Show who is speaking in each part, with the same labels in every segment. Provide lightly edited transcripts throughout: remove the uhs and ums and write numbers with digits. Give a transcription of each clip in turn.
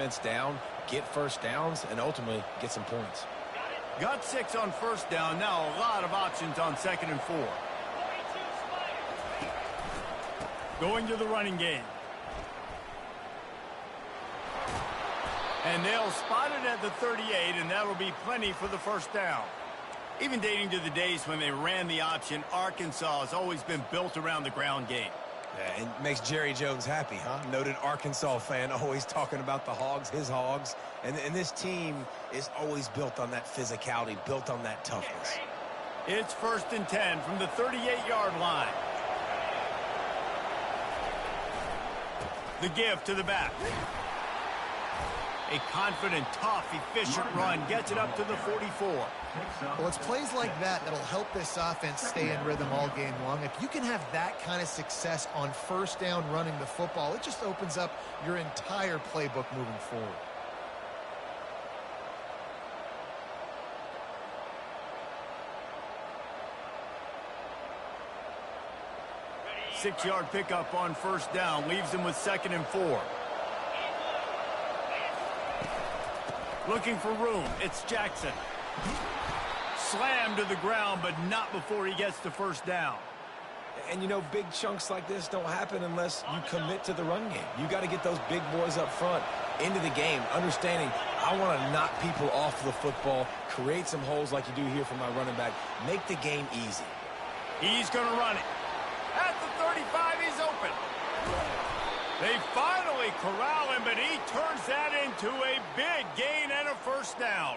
Speaker 1: defense down, get first downs, and ultimately get some points.
Speaker 2: Got 6 on first down. Now a lot of options on 2nd and 4. Going to the running game. And they'll spot it at the 38, and that'll be plenty for the first down. Even dating to the days when they ran the option, Arkansas has always been built around the ground game.
Speaker 1: Yeah, it makes Jerry Jones happy, huh? Noted Arkansas fan, always talking about the Hogs, his Hogs. And this team is always built on that physicality, built on that toughness.
Speaker 2: It's 1st and 10 from the 38-yard line. The give to the back. A confident, tough, efficient run gets it up to the 44.
Speaker 3: Well, it's plays like that that'll help this offense stay in rhythm all game long. If you can have that kind of success on first down running the football, it just opens up your entire playbook moving forward.
Speaker 2: Six-yard pickup on first down leaves him with 2nd and 4. Looking for room. It's Jackson. Slammed to the ground, but not before he gets to first down.
Speaker 1: And, you know, big chunks like this don't happen unless you commit to the run game. You got to get those big boys up front into the game, understanding I want to knock people off the football, create some holes like you do here for my running back, make the game easy.
Speaker 2: He's going to run it. At the 35, he's open. They finally corral him, but he turns that into a big gain and a first down.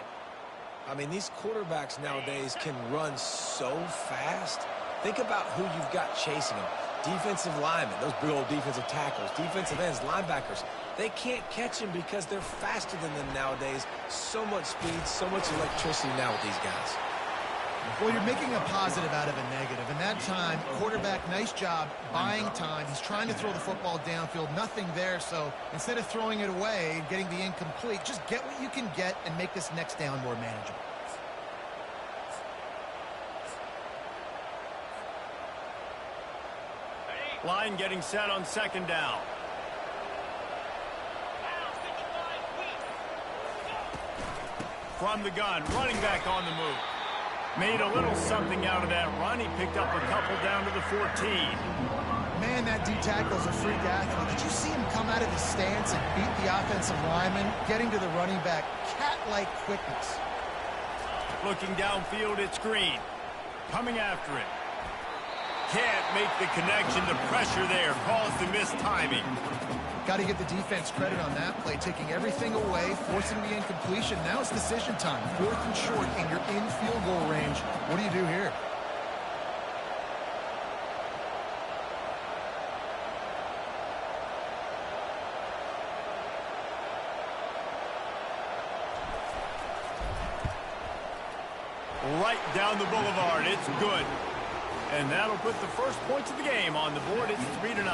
Speaker 1: I mean, these quarterbacks nowadays can run so fast. Think about who you've got chasing them. Defensive linemen, those big old defensive tackles, defensive ends, linebackers. They can't catch him because they're faster than them nowadays. So much speed, so much electricity now with these guys.
Speaker 3: Well, you're making a positive out of a negative. And that time, quarterback, nice job buying time. He's trying to throw the football downfield. Nothing there. So instead of throwing it away and getting the incomplete, just get what you can get and make this next down more manageable.
Speaker 2: Line getting set on 2nd down. From the gun, running back on the move. Made a little something out of that run. He picked up a couple down to the 14.
Speaker 3: Man, that D-tackle's a freak athlete. Did you see him come out of his stance and beat the offensive lineman, getting to the running back? Cat-like quickness.
Speaker 2: Looking downfield, it's Green. Coming after it. Can't make the connection. The pressure there caused the missed timing.
Speaker 3: Got to give the defense credit on that play, taking everything away, forcing the incompletion. Now it's decision time. 4th and short, and you're in field goal range. What do you do here?
Speaker 2: Right down the boulevard. It's good. And that'll put the first points of the game on the board. It's 3-0.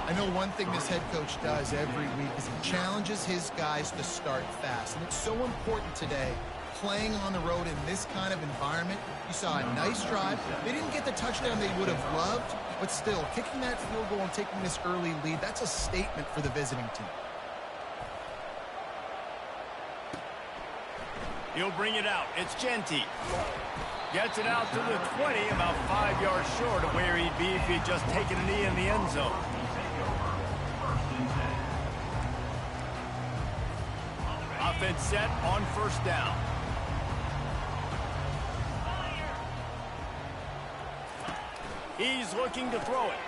Speaker 3: I know one thing this head coach does every week is he challenges his guys to start fast. And it's so important today, playing on the road in this kind of environment. You saw a nice drive. They didn't get the touchdown they would have loved, but still, kicking that field goal and taking this early lead, that's a statement for the visiting team.
Speaker 2: He'll bring it out. It's Genty. Gets it out to the 20, about 5 yards short of where he'd be if he'd just taken a knee in the end zone. Offense set on first down. He's looking to throw it.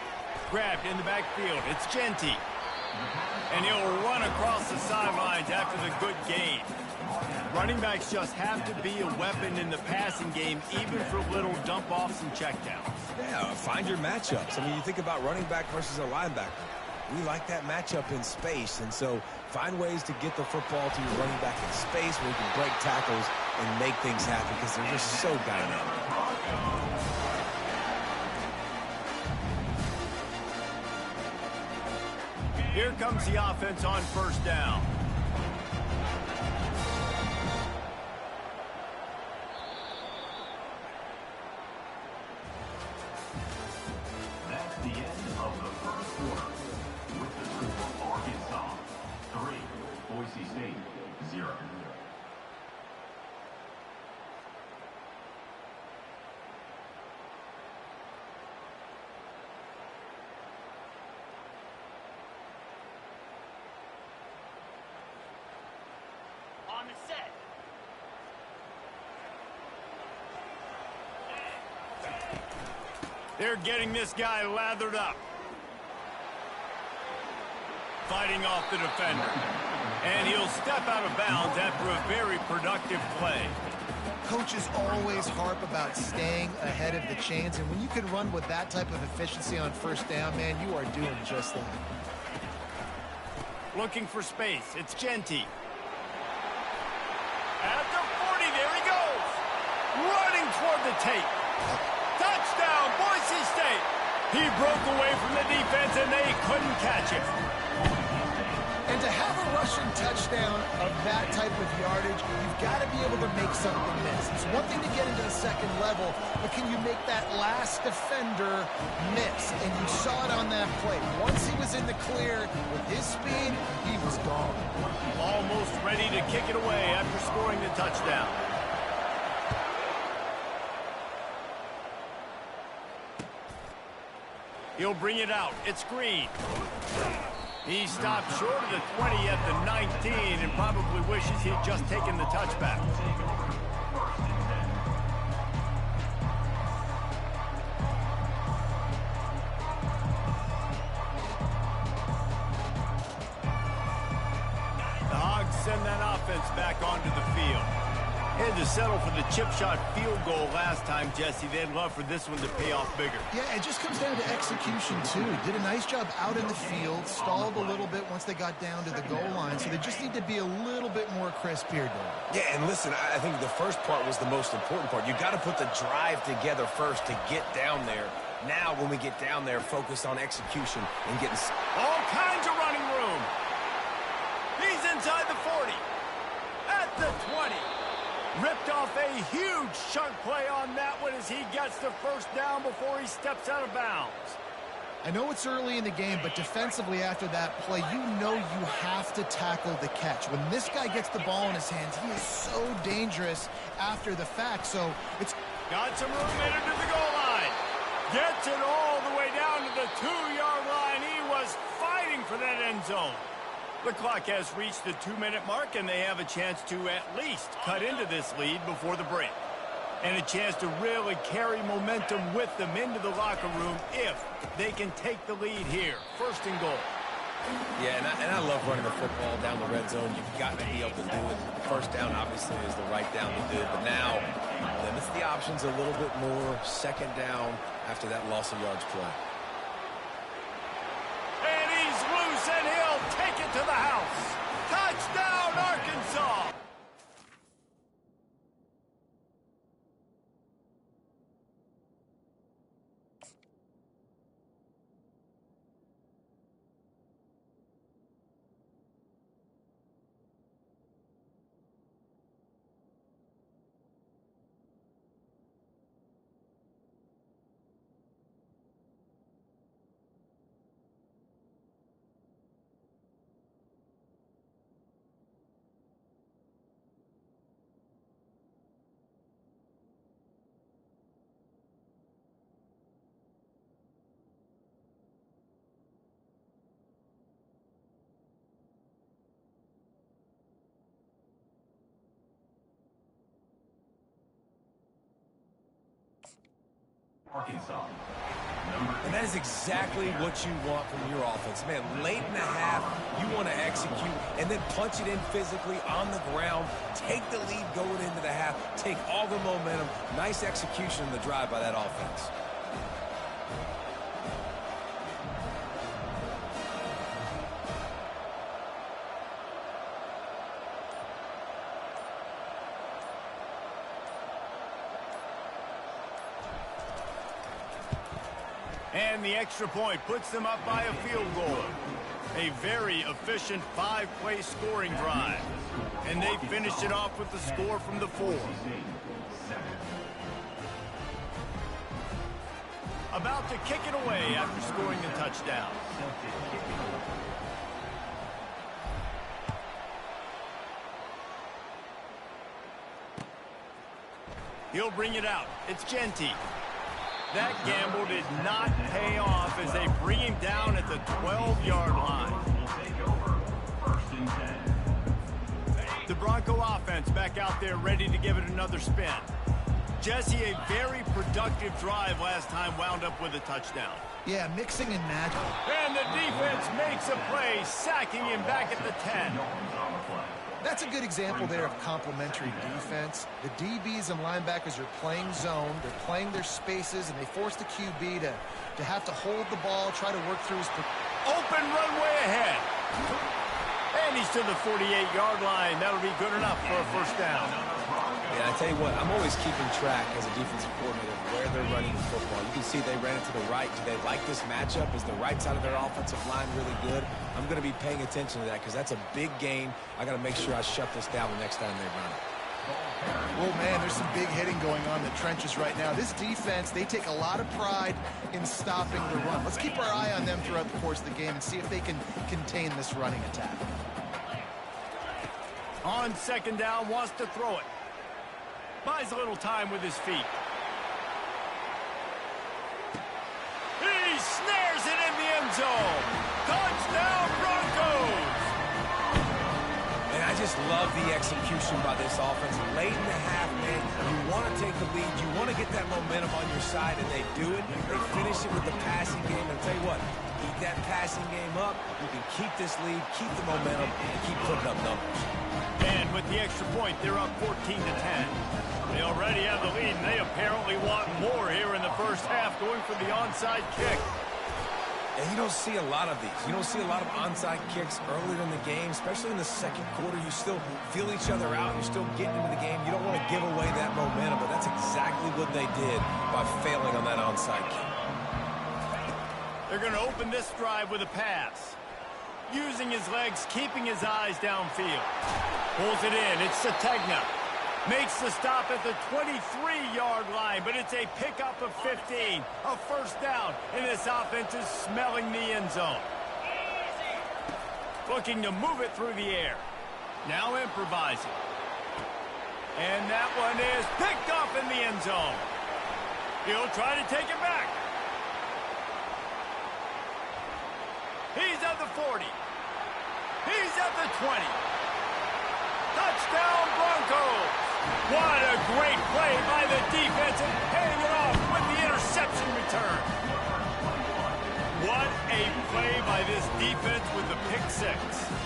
Speaker 2: Grabbed in the backfield. It's Genty. And he'll run across the sidelines after the good gain. Running backs just have to be a weapon in the passing game, even for little dump-offs and checkdowns.
Speaker 1: Yeah, find your matchups. I mean, you think about running back versus a linebacker. We like that matchup in space, and so find ways to get the football to your running back in space where you can break tackles and make things happen because they're just so dynamic.
Speaker 2: Here comes the offense on first down.
Speaker 4: That's the end of the first quarter with the score Arkansas 3, Boise State, 0.
Speaker 2: On the set. They're getting this guy lathered up. Fighting off the defender. And he'll step out of bounds after a very productive play.
Speaker 3: Coaches always harp about staying ahead of the chains, and when you can run with that type of efficiency on first down, man, you are doing just that.
Speaker 2: Looking for space. It's Genty. At the 40, there he goes. Running toward the tape. Touchdown, Boise State. He broke away from the defense, and they couldn't catch him.
Speaker 3: And to have a rushing touchdown of that type of yardage, you've got to be able to make something miss. It's one thing to get into the second level, but can you make that last defender miss? And you saw it on that play. Once he was in the clear with his speed, he was gone.
Speaker 2: Almost ready to kick it away after scoring the touchdown. He'll bring it out. It's Green. He stopped short of the 20 at the 19 and probably wishes he'd just taken the touchback. The Hogs send that offense back onto the field. Had to settle for the chip shot field goal last time, Jesse. They'd love for this one to pay off bigger.
Speaker 3: Yeah, it just comes down to execution, too. Did a nice job out in the field, stalled a little bit once they got down to the goal line, so they just need to be a little bit more crisp here, Dave.
Speaker 1: Yeah, and listen, I think the first part was the most important part. You got to put the drive together first to get down there. Now, when we get down there, focus on execution and getting
Speaker 2: all kinds of running room. He's inside the 40. At the 20. Ripped off a huge chunk play on that one as he gets the first down before he steps out of bounds.
Speaker 3: I know it's early in the game, but defensively after that play, you know you have to tackle the catch. When this guy gets the ball in his hands, he is so dangerous after the fact. So it's
Speaker 2: got some room in it to the goal line. Gets it all the way down to the 2-yard line. He was fighting for that end zone. The clock has reached the 2-minute mark, and they have a chance to at least cut into this lead before the break. And a chance to really carry momentum with them into the locker room if they can take the lead here. First and goal.
Speaker 1: Yeah, and I love running the football down the red zone. You've got to be able to do it. First down, obviously, is the right down to do it. But now, limits the options a little bit more. Second down after that loss of yards play.
Speaker 2: And he's loose, and he'll take it to the house. Touchdown, Arkansas!
Speaker 4: Arkansas.
Speaker 1: And that is exactly what you want from your offense. Man, late in the half, you want to execute and then punch it in physically on the ground, take the lead going into the half, take all the momentum. Nice execution in the drive by that offense.
Speaker 2: And the extra point puts them up by a field goal. A very efficient 5-play scoring drive. And they finished it off with the score from the 4. About to kick it away after scoring the touchdown. He'll bring it out. It's Genti. That gamble did not pay off as they bring him down at the 12-yard line.
Speaker 4: First and 10.
Speaker 2: The Bronco offense back out there ready to give it another spin. Jesse, a very productive drive last time wound up with a touchdown.
Speaker 3: Yeah, mixing and matching.
Speaker 2: And the defense makes a play, sacking him back at the 10.
Speaker 3: That's a good example there of complementary defense. The DBs and linebackers are playing zone, they're playing their spaces, and they force the QB to have to hold the ball, try to work through his...
Speaker 2: Open runway ahead. And he's to the 48-yard line. That'll be good enough for a first down.
Speaker 1: Yeah, I tell you what, I'm always keeping track as a defensive coordinator of where they're running the football. You can see they ran it to the right. Do they like this matchup? Is the right side of their offensive line really good? I'm going to be paying attention to that because that's a big gain. I got to make sure I shut this down the next time they run it.
Speaker 3: Well, man, there's some big hitting going on in the trenches right now. This defense, they take a lot of pride in stopping the run. Let's keep our eye on them throughout the course of the game and see if they can contain this running attack.
Speaker 2: On second down, wants to throw it. Buys a little time with his feet. He snares it in the end zone. Touchdown, Broncos!
Speaker 1: And I just love the execution by this offense. Late in the half, man, you want to take the lead. You want to get that momentum on your side, and they do it. They finish it with the passing game. And I'll tell you what, keep that passing game up. You can keep this lead, keep the momentum, and keep putting up numbers.
Speaker 2: And with the extra point, they're up 14-10. They already have the lead, and they apparently want more here in the first half, going for the onside kick.
Speaker 1: And you don't see a lot of these. You don't see a lot of onside kicks earlier in the game, especially in the second quarter. You still feel each other out. You're still getting into the game. You don't want to give away that momentum, but that's exactly what they did by failing on that onside kick.
Speaker 2: They're going to open this drive with a pass. Using his legs, keeping his eyes downfield. Pulls it in. It's Sategna. Makes the stop at the 23-yard line, but it's a pickup of 15. A first down, and this offense is smelling the end zone. Looking to move it through the air. Now improvising. And that one is picked up in the end zone. He'll try to take it back. He's at the 40. He's at the 20. Touchdown, Broncos! What a great play by the defense, and paying it off with the interception return. What a play by this defense with the pick six.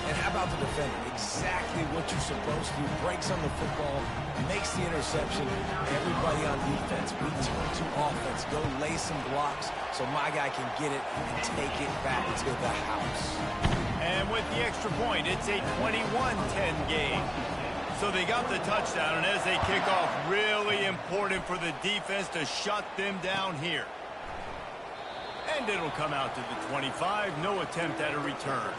Speaker 1: And how about the defender? Exactly what you're supposed to do. Breaks on the football, makes the interception. Everybody on defense, return to offense. Go lay some blocks so my guy can get it and take it back to the house.
Speaker 2: And with the extra point, it's a 21-10 game. So they got the touchdown, and as they kick off, really important for the defense to shut them down here. And it'll come out to the 25. No attempt at a return.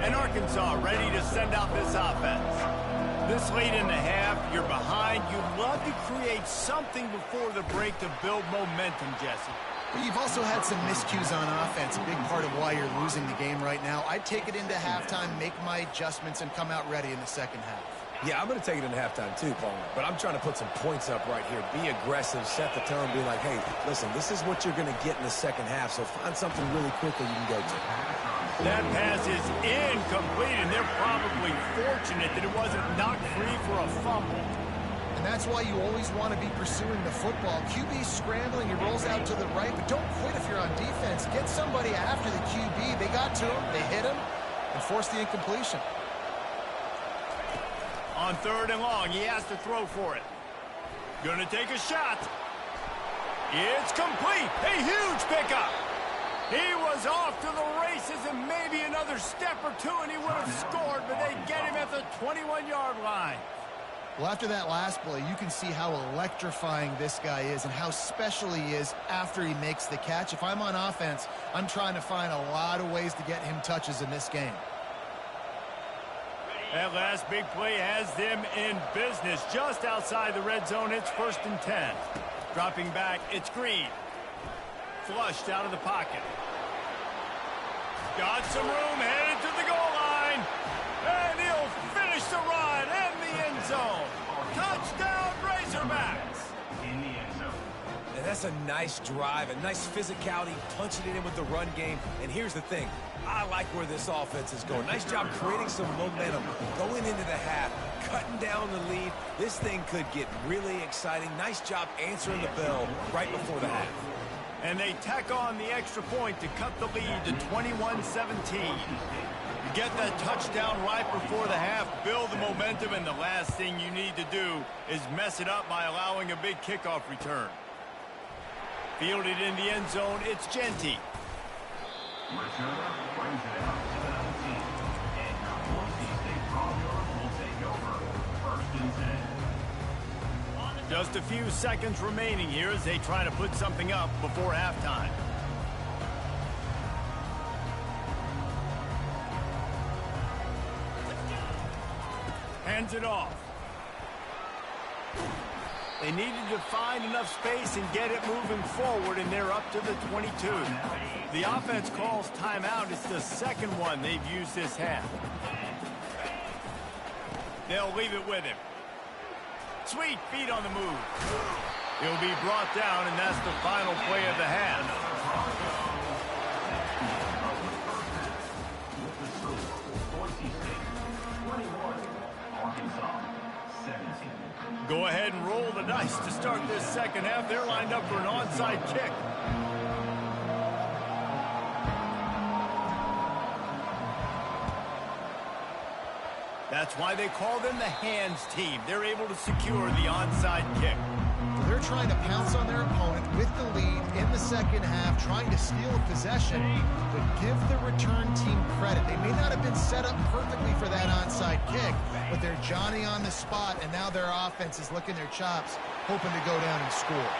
Speaker 2: And Arkansas ready to send out this offense. This late in the half, you're behind. You'd love to create something before the break to build momentum, Jesse.
Speaker 3: But you've also had some miscues on offense, a big part of why you're losing the game right now. I'd take it into halftime, make my adjustments, and come out ready in the second half.
Speaker 1: Yeah, I'm going to take it into halftime too, Paul. But I'm trying to put some points up right here. Be aggressive, set the tone, be like, hey, listen, this is what you're going to get in the second half, so find something really quickly you can go to.
Speaker 2: That pass is incomplete, and they're probably fortunate that it wasn't knocked free for a fumble.
Speaker 3: And that's why you always want to be pursuing the football. QB's scrambling, he rolls out to the right, but don't quit if you're on defense. Get somebody after the QB. They got to him, they hit him, and forced the incompletion.
Speaker 2: On third and long, he has to throw for it. Gonna take a shot. It's complete. A huge pickup. He was off to the races, and maybe another step or two, and he would have scored, but they get him at the 21-yard line.
Speaker 3: Well, after that last play, you can see how electrifying this guy is and how special he is after he makes the catch. If I'm on offense, I'm trying to find a lot of ways to get him touches in this game.
Speaker 2: That last big play has them in business. Just outside the red zone, it's 1st and 10. Dropping back, it's Green. Flushed out of the pocket. Got some room, headed to the goal line. And he'll
Speaker 1: That's a nice drive, a nice physicality, punching it in with the run game. And here's the thing. I like where this offense is going. Nice job creating some momentum, going into the half, cutting down the lead. This thing could get really exciting. Nice job answering the bell right before the half.
Speaker 2: And they tack on the extra point to cut the lead to 21-17. You get that touchdown right before the half, build the momentum, and the last thing you need to do is mess it up by allowing a big kickoff return. Fielded in the end zone, it's Genty.
Speaker 4: Returner brings it out to the 19. And your Boise State Broncos will take over. 1st and 10.
Speaker 2: Just a few seconds remaining here as they try to put something up before halftime. Hands it off. They needed to find enough space and get it moving forward, and they're up to the 22. The offense calls timeout. It's the second one they've used this half. They'll leave it with him. Sweet feet on the move. He'll be brought down, and that's the final play of the half. Go ahead and roll the dice to start this second half. They're lined up for an onside kick. That's why they call them the hands team. They're able to secure the onside kick.
Speaker 3: They're trying to pounce on their opponent with the lead in the second half, trying to steal a possession, but give the return team credit. They may not have been set up perfectly for that onside kick, but they're Johnny on the spot, and now their offense is licking their chops, hoping to go down and score.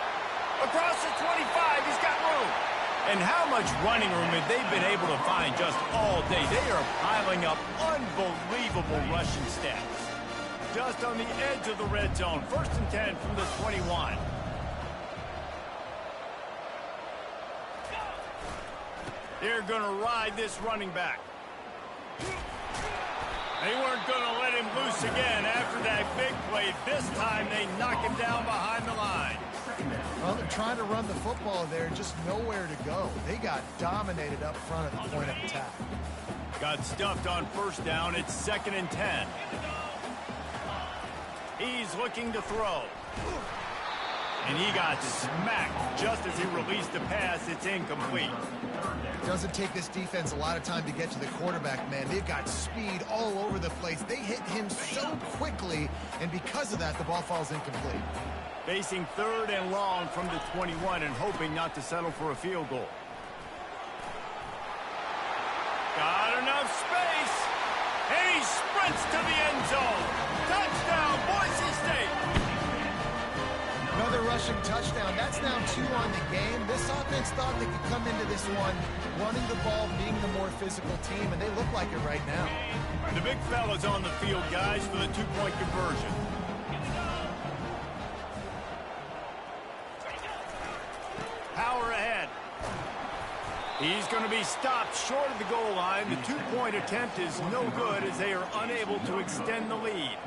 Speaker 2: Across the 25, he's got room. And how much running room have they been able to find just all day? They are piling up unbelievable rushing stats. Just on the edge of the red zone. 1st and 10 from the 21. They're going to ride this running back. They weren't going to let him loose again after that big play. This time they knock him down behind the line.
Speaker 3: Well, they're trying to run the football there, just nowhere to go. They got dominated up front at the point of attack.
Speaker 2: Got stuffed on 1st down. It's 2nd and 10. He's looking to throw. And he got smacked just as he released the pass. It's incomplete.
Speaker 3: It doesn't take this defense a lot of time to get to the quarterback, man. They've got speed all over the place. They hit him so quickly, and because of that, the ball falls incomplete.
Speaker 2: Facing 3rd and long from the 21 and hoping not to settle for a field goal. Got enough space. And he sprints to the end zone. Touchdown, Boise State.
Speaker 3: Another rushing touchdown. That's now 2 on the game. This offense thought they could come into this one running the ball, being the more physical team, and they look like it right now.
Speaker 2: The big fella's on the field, guys, for the 2-point conversion. Power ahead. He's going to be stopped short of the goal line. The 2-point attempt is no good as they are unable to extend the lead.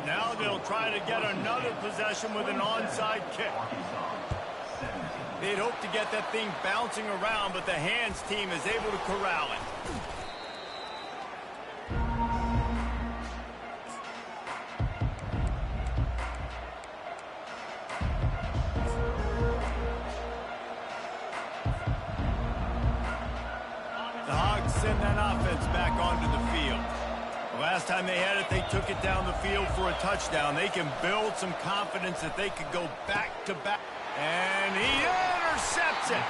Speaker 2: Now they'll try to get another possession with an onside kick. They'd hope to get that thing bouncing around, but the hands team is able to corral it. Send that offense back onto the field. The last time they had it, they took it down the field for a touchdown. They can build some confidence that they could go back-to-back. And he intercepts it.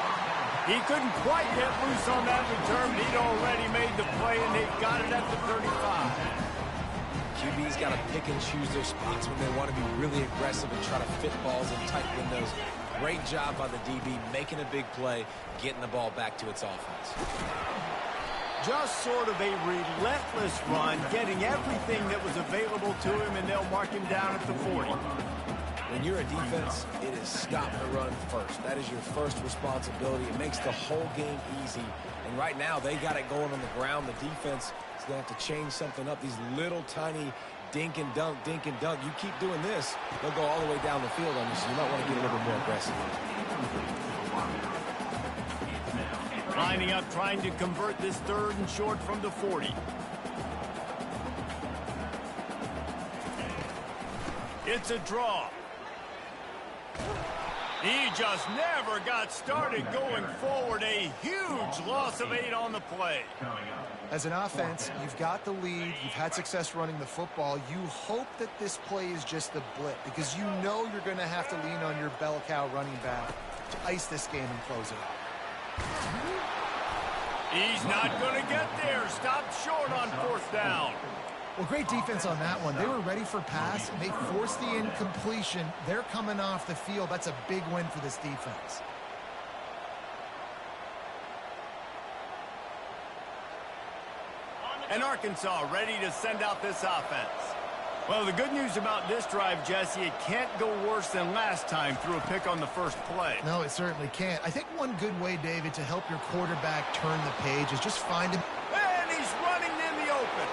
Speaker 2: He couldn't quite get loose on that return, but he'd already made the play, and they've got it at the 35.
Speaker 1: QB's got to pick and choose their spots when they want to be really aggressive and try to fit balls in tight windows. Great job by the DB, making a big play, getting the ball back to its offense.
Speaker 2: Just sort of a relentless run, getting everything that was available to him, and they'll mark him down at the 40.
Speaker 1: When you're a defense, it is stop the run first. That is your first responsibility. It makes the whole game easy. And right now, they got it going on the ground. The defense is going to have to change something up. These little tiny dink and dunk, dink and dunk. You keep doing this, they'll go all the way down the field on you, so you might want to get a little bit more aggressive.
Speaker 2: Lining up, trying to convert this 3rd and short from the 40. It's a draw. He just never got started going forward. A huge loss of 8 on the play.
Speaker 3: As an offense, you've got the lead. You've had success running the football. You hope that this play is just a blip because you know you're going to have to lean on your bell cow running back to ice this game and close it out.
Speaker 2: He's not going to get there. Stopped short on 4th down.
Speaker 3: Well, great defense on that one. They were ready for pass. They forced the incompletion. They're coming off the field. That's a big win for this defense.
Speaker 2: And Arkansas ready to send out this offense. Well, the good news about this drive, Jesse, it can't go worse than last time through a pick on the first play.
Speaker 3: No, it certainly can't. I think one good way, David, to help your quarterback turn the page is just find him.
Speaker 2: And he's running in the open.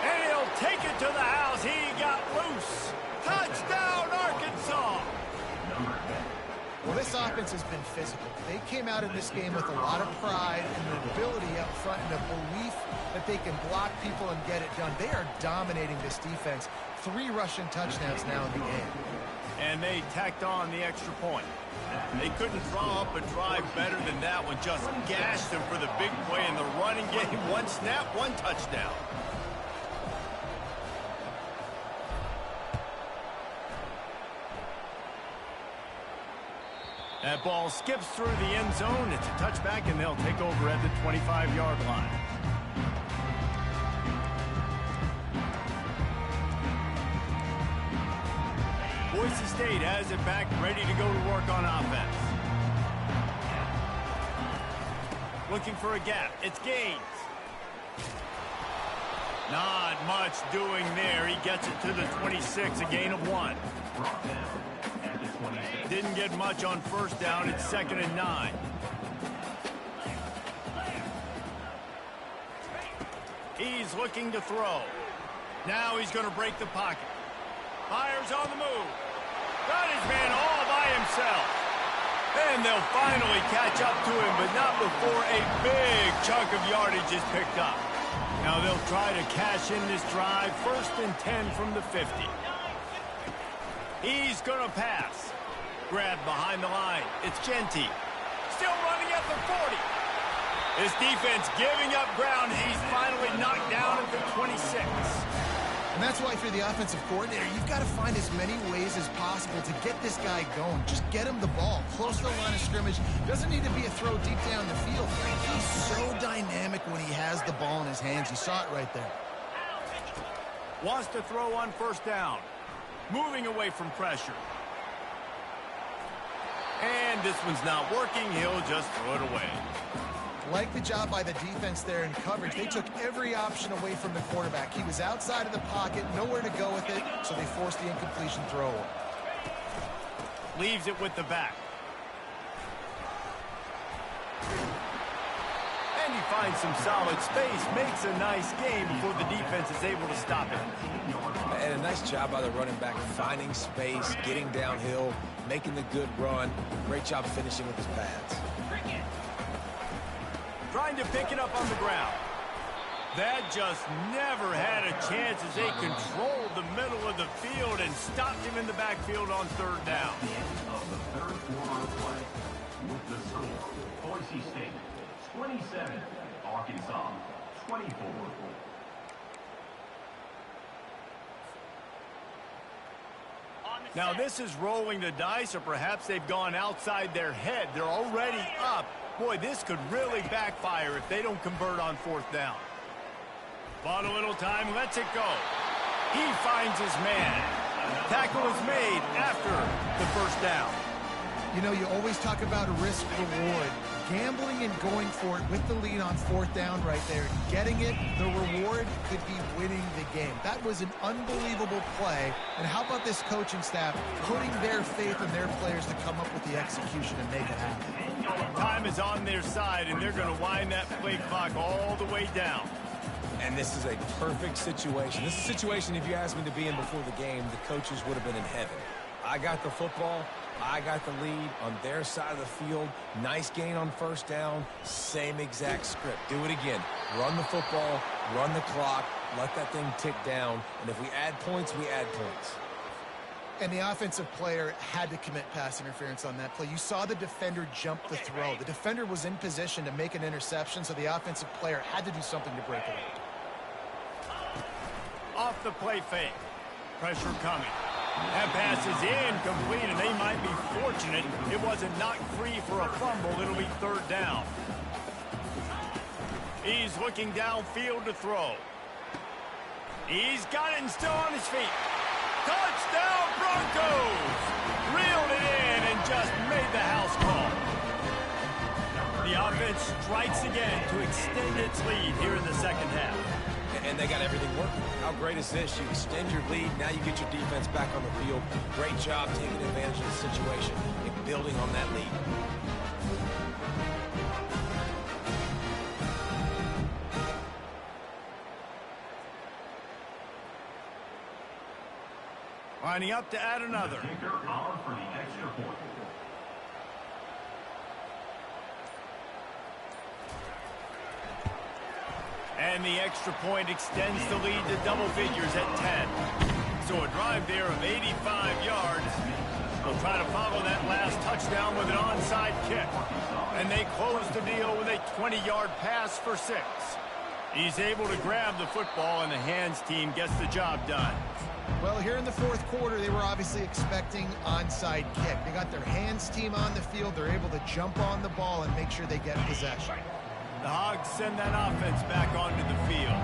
Speaker 2: And he'll take it to the house. He got loose. Touchdown, Arkansas.
Speaker 3: Well, this offense has been physical. They came out in this game with a lot of pride and an ability up front and a belief that they can block people and get it done. They are dominating this defense. 3 rushing touchdowns now in the game.
Speaker 2: And they tacked on the extra point. They couldn't draw up a drive better than that one. Just gashed them for the big play in the running game. 1 snap, 1 touchdown. That ball skips through the end zone. It's a touchback, and they'll take over at the 25-yard line. Boise State has it back, ready to go to work on offense. Looking for a gap. It's Gaines. Not much doing there. He gets it to the 26, a gain of 1. Didn't get much on 1st down. It's 2nd and 9. He's looking to throw. Now he's going to break the pocket. Fires on the move. Got his man all by himself. And they'll finally catch up to him, but not before a big chunk of yardage is picked up. Now they'll try to cash in this drive. 1st and 10 from the 50. He's going to pass. Grabbed behind the line. It's Genty. Still running at the 40. This defense giving up ground. He's finally knocked down at the 26.
Speaker 3: And that's why if you're the offensive coordinator, you've got to find as many ways as possible to get this guy going. Just get him the ball. Close to the line of scrimmage. Doesn't need to be a throw deep down the field. He's so dynamic when he has the ball in his hands. You saw it right there.
Speaker 2: Wants to throw on 1st down. Moving away from pressure. And this one's not working. He'll just throw it away.
Speaker 3: Like the job by the defense there in coverage. They took every option away from the quarterback. He was outside of the pocket, nowhere to go with it, so they forced the incompletion throw.
Speaker 2: Leaves it with the back. And he finds some solid space. Makes a nice game before the defense is able to stop it.
Speaker 1: And a nice job by the running back, finding space, getting downhill, making the good run. Great job finishing with his pads.
Speaker 2: Trying to pick it up on the ground. That just never had a chance as they controlled the middle of the field and stopped him in the backfield on 3rd down.
Speaker 4: The end of the 3rd quarter of play with the score. Boise State 27, Arkansas 24.
Speaker 2: Now this is rolling the dice, or perhaps they've gone outside their head. They're already up. Boy, this could really backfire if they don't convert on 4th down. Bought a little time, lets it go. He finds his man. Tackle is made after the 1st down.
Speaker 3: You know, you always talk about risk-reward. Gambling and going for it with the lead on 4th down right there. Getting it, the reward could be winning the game. That was an unbelievable play. And how about this coaching staff putting their faith in their players to come up with the execution and make it happen?
Speaker 2: Time is on their side, and they're going to wind that play clock all the way down.
Speaker 1: And this is a perfect situation. This is a situation, if you asked me to be in before the game, the coaches would have been in heaven. I got the football. I got the lead on their side of the field. Nice gain on first down. Same exact script. Do it again. Run the football, run the clock, let that thing tick down. And if we add points, we add points.
Speaker 3: And the offensive player had to commit pass interference on that play. You saw the defender jump the throw. The defender was in position to make an interception, so the offensive player had to do something to break it up.
Speaker 2: Off the play fake. Pressure coming. That pass is incomplete, and they might be fortunate it wasn't knocked free for a fumble. It'll be third down. He's looking downfield to throw. He's got it and still on his feet. Touchdown, Broncos! Reeled it in and just made the house call. The offense strikes again to extend its lead here in the second half.
Speaker 1: And they got everything working. How great is this? You extend your lead, now you get your defense back on the field. Great job taking advantage of the situation and building on that lead.
Speaker 2: Lining up to add another.
Speaker 4: Kicker on for the extra point.
Speaker 2: And the extra point extends the lead to double figures at 10. So a drive there of 85 yards. They'll try to follow that last touchdown with an onside kick. And they close the deal with a 20-yard pass for 6. He's able to grab the football, and the hands team gets the job done.
Speaker 3: Well, here in the fourth quarter, they were obviously expecting onside kick. They got their hands team on the field. They're able to jump on the ball and make sure they get possession.
Speaker 2: The Hogs send that offense back onto the field.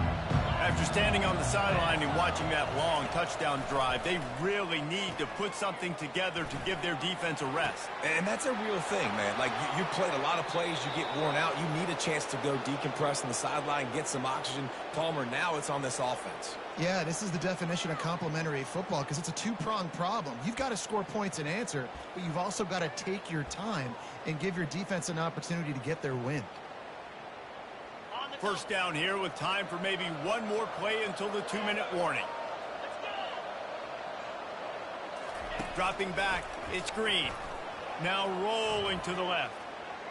Speaker 2: After standing on the sideline and watching that long touchdown drive, they really need to put something together to give their defense a rest.
Speaker 1: And that's a real thing, man. Like, you played a lot of plays, you get worn out. You need a chance to go decompress on the sideline, get some oxygen. Palmer, now it's on this offense.
Speaker 3: Yeah, this is the definition of complementary football because it's a two-pronged problem. You've got to score points and answer, but you've also got to take your time and give your defense an opportunity to get their win.
Speaker 2: First down here with time for maybe one more play until the 2-minute warning. Dropping back, it's Green. Now rolling to the left.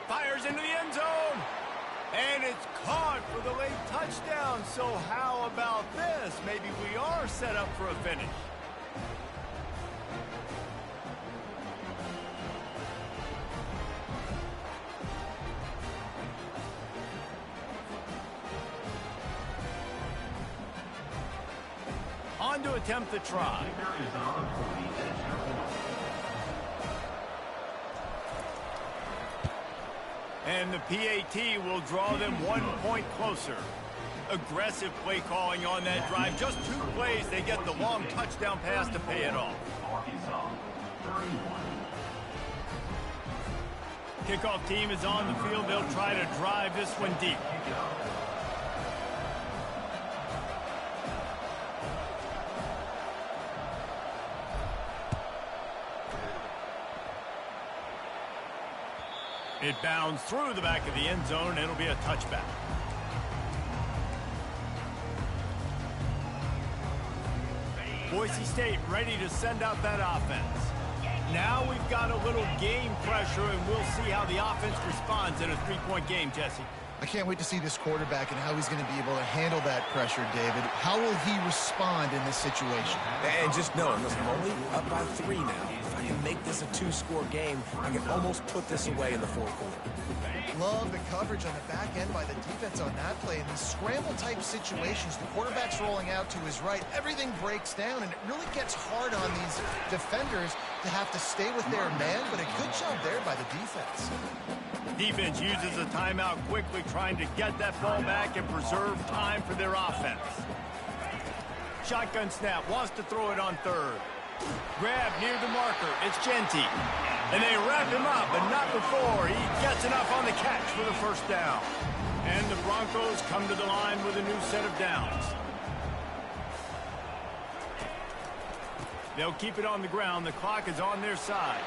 Speaker 2: Fires into the end zone. And it's caught for the late touchdown. So how about this? Maybe we are set up for a finish. On to attempt the try. And the PAT will draw them 1 point closer. Aggressive play calling on that drive. Just 2 plays, they get the long touchdown pass to pay it off. Kickoff team is on the field. They'll try to drive this one deep. It bounds through the back of the end zone. It'll be a touchback. Boise State ready to send out that offense. Now we've got a little game pressure, and we'll see how the offense responds in a 3-point game, Jesse.
Speaker 3: I can't wait to see this quarterback and how he's going to be able to handle that pressure, David. How will he respond in this situation?
Speaker 1: And just know, listen, I'm only up by 3 now. If I can make this a 2-score game, I can almost put this away in the fourth quarter.
Speaker 3: Love the coverage on the back end by the defense on that play. In these scramble-type situations, the quarterback's rolling out to his right. Everything breaks down, and it really gets hard on these defenders to have to stay with their man, but a good job there by the defense.
Speaker 2: Defense uses a timeout quickly, trying to get that ball back and preserve time for their offense. Shotgun snap, wants to throw it on third. Grab near the marker, it's Genty. And they wrap him up, but not before he gets enough on the catch for the first down. And the Broncos come to the line with a new set of downs. They'll keep it on the ground. The clock is on their side.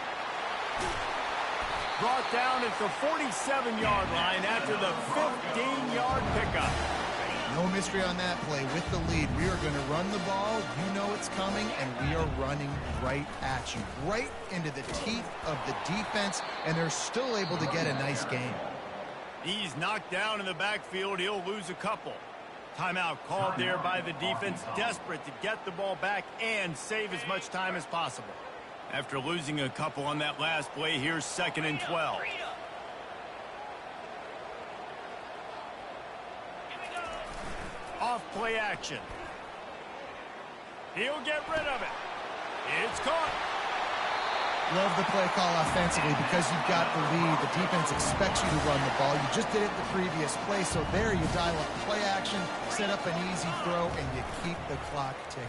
Speaker 2: Brought down at the 47-yard line after the 15-yard pickup.
Speaker 3: No mystery on that play. With the lead, we are going to run the ball. You know it's coming, and we are running right at you, right into the teeth of the defense, and they're still able to get a nice gain.
Speaker 2: He's knocked down in the backfield. He'll lose a couple. Timeout called there by the defense, desperate to get the ball back and save as much time as possible. After losing a couple on that last play, here's 2nd and 12. Off play action. He'll get rid of it. It's caught.
Speaker 3: Love the play call offensively because you've got the lead. The defense expects you to run the ball. You just did it the previous play, so there you dial up play action, set up an easy throw, and you keep the clock ticking.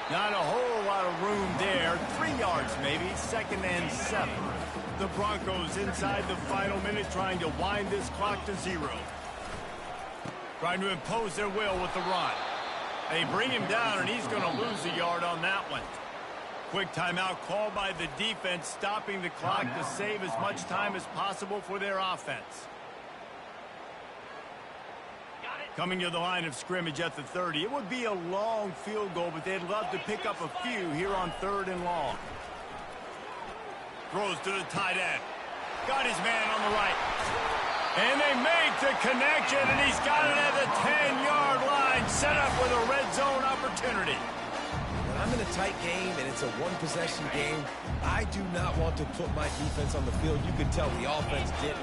Speaker 2: Not a whole lot of room there. 3 yards maybe. 2nd and 7. The Broncos inside the final minute trying to wind this clock to 0. Trying to impose their will with the run. They bring him down, and he's going to lose a yard on that one. Quick timeout called by the defense, stopping the clock to save as much time as possible for their offense. Coming to the line of scrimmage at the 30. It would be a long field goal, but they'd love to pick up a few here on 3rd and long. Throws to the tight end. Got his man on the right. And they make the connection, and he's got it at the 10-yard line, set up with a red zone opportunity.
Speaker 1: When I'm in a tight game and it's a one-possession game, I do not want to put my defense on the field. You can tell the offense didn't.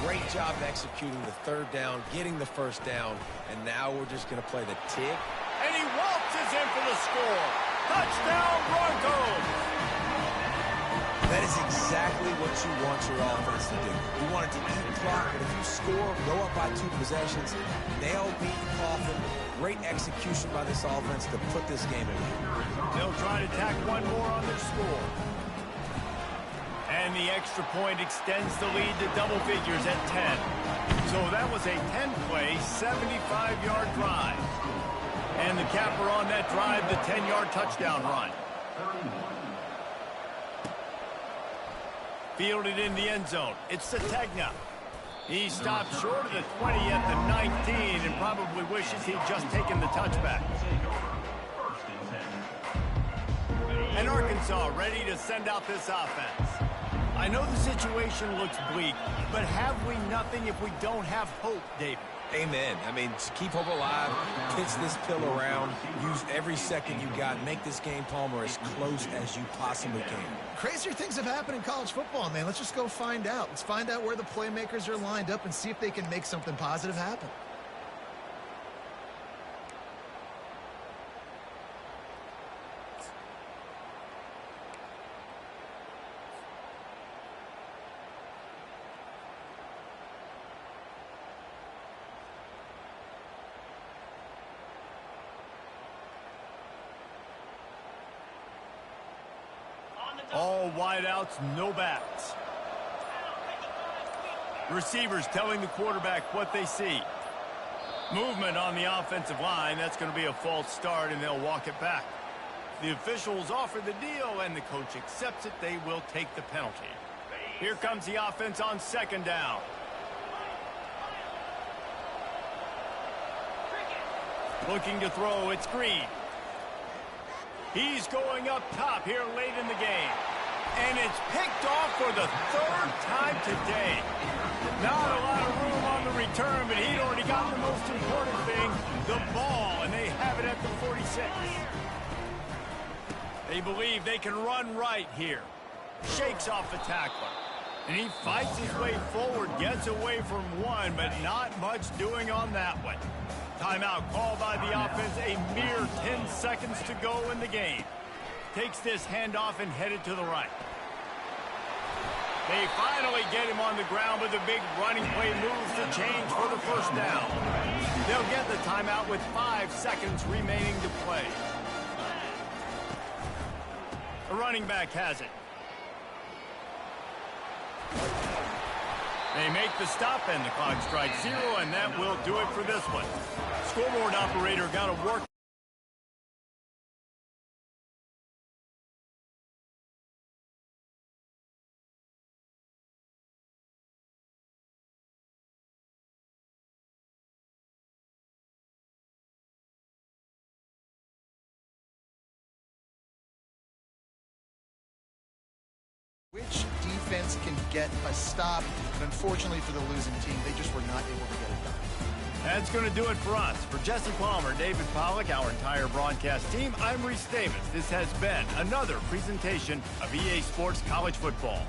Speaker 1: Great job executing the 3rd down, getting the 1st down, and now we're just going to play the tick.
Speaker 2: And he waltzes in for the score. Touchdown, Broncos!
Speaker 1: That is exactly what you want your offense to do. You want it to eat clock, but if you score, go up by 2 possessions, nail beat the coffin. Great execution by this offense to put this game away.
Speaker 2: They'll try to tack one more on their score. And the extra point extends the lead to double figures at 10. So that was a 10-play, 75-yard drive. And the capper on that drive, the 10-yard touchdown run. Fielded in the end zone. It's Sategna. He stopped short of the 20 at the 19 and probably wishes he'd just taken the touchback. And Arkansas ready to send out this offense. I know the situation looks bleak, but have we nothing if we don't have hope, David?
Speaker 1: Amen. I mean, just keep hope alive, pitch this pill around, use every second you got, make this game, Palmer, as close as you possibly can.
Speaker 3: Crazier things have happened in college football, man. Let's just go find out. Let's find out where the playmakers are lined up and see if they can make something positive happen.
Speaker 2: All wideouts, no backs. Receivers telling the quarterback what they see. Movement on the offensive line. That's going to be a false start, and they'll walk it back. The officials offer the deal, and the coach accepts it. They will take the penalty. Here comes the offense on 2nd down. Looking to throw, it's Green. He's going up top here late in the game. And it's picked off for the 3rd time today. Not a lot of room on the return, but he'd already got the most important thing, the ball, and they have it at the 46. They believe they can run right here. Shakes off the tackler. And he fights his way forward, gets away from one, but not much doing on that one. Timeout called by the offense, a mere 10 seconds to go in the game. Takes this handoff and headed to the right. They finally get him on the ground, but the big running play moves the change for the 1st down. They'll get the timeout with 5 seconds remaining to play. The running back has it. They make the stop, and the clock strikes 0, and that will do it for this one. Scoreboard operator got to work.
Speaker 3: defense can get a stop. But unfortunately for the losing team, they just were not able to get it done.
Speaker 2: That's going to do it for us. For Jesse Palmer, David Pollack, our entire broadcast team, I'm Reese Davis. This has been another presentation of EA Sports College Football.